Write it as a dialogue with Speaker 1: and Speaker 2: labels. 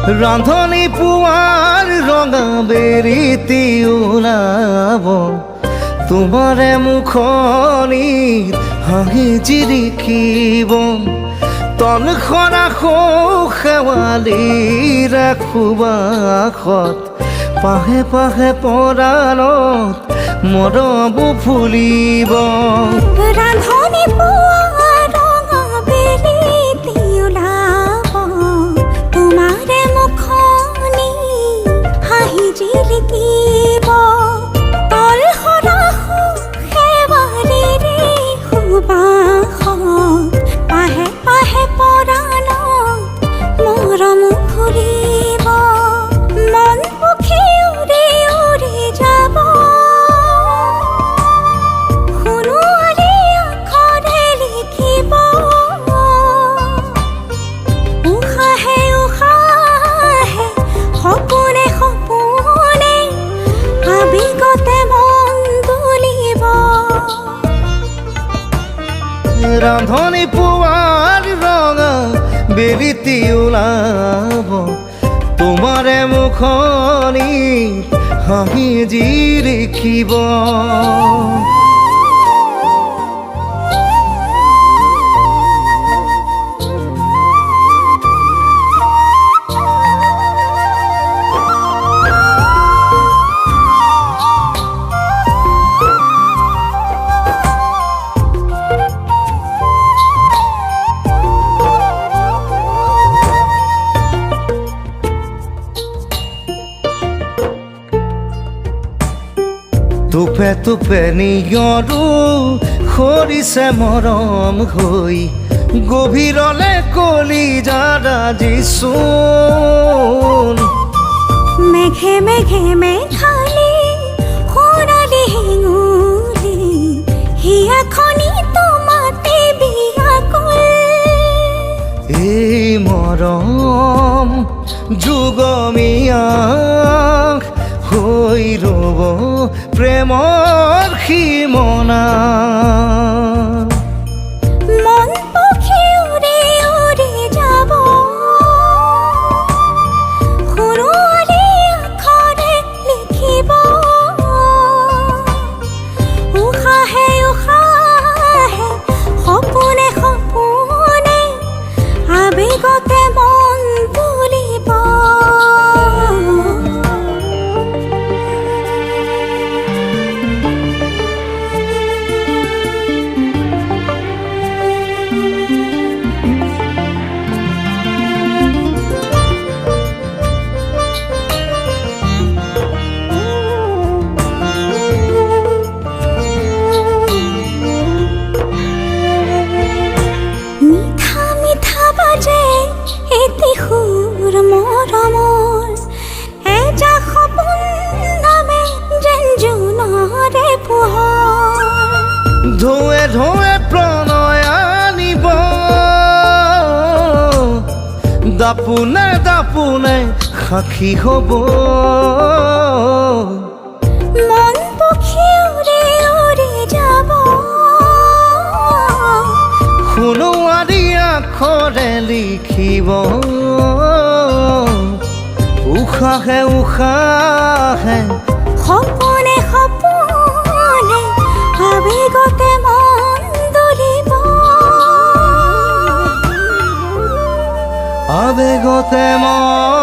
Speaker 1: ৰান্ধনি পুৱাৰ ৰঙা বেৰিতি ওলাব তোমাৰে মুখনিত হাঁহি জিৰিকিব তলখৰা শেৱালিৰ সুবাসত পাহে পাহে পৰাণত মৰম ফুলিব
Speaker 2: ৰান্ধনি পুৱাৰ ৰঙা বেৰিতি ওলাব তোমাৰে মুখনিত হাঁহি জিলিকিব তলখৰা শেৱালিৰ সুবাসত পাহে পাহে পৰাণত মৰম ফুলিব মন পক্ষী উৰি উৰি যাব সোণোৱালী আখৰে লিখিব উশাহে উশাহে সপোনে সপোনে আবেগতে মন তুলিব
Speaker 1: ৰান্ধনি পুৱাৰ ৰঙা বেৰিতি ওলাব তোমাৰে মুখনিত হাঁহি জিলিকিব তুপে তুপে নিয়ৰো সৰিছে মৰম হৈ গভীৰলে কলিজাৰ আজিচোন
Speaker 2: মেঘে মেঘে মেঘালী সোণালী হেঙুলি হিয়াখনি তোমাতে বিয়াকুল
Speaker 1: এই মৰম যুগমীয়া হৈ ৰ'ব প্ৰেমৰ সীমনা
Speaker 2: মন পক্ষী উৰি উৰি যাব সোণোৱালী আখৰে লিখিব উশাহে উশাহে সপোনে সপোনে আবেগতে মন তুলিব সুৰ মৰমৰ এজা সপোন নামে যেন জোনৰে পোহৰ
Speaker 1: ঢৌৱে ঢৌৱে প্ৰণয় আনিব দাপোনে দাপোনে সাক্ষী হ'ব
Speaker 2: মন পক্ষী উৰি উৰি যাব
Speaker 1: সোণোৱালী আখৰে লিখিব উশাহে উশাহে
Speaker 2: সপোনে সপোনে আবেগতে মন তুলিব
Speaker 1: আবেগতে মন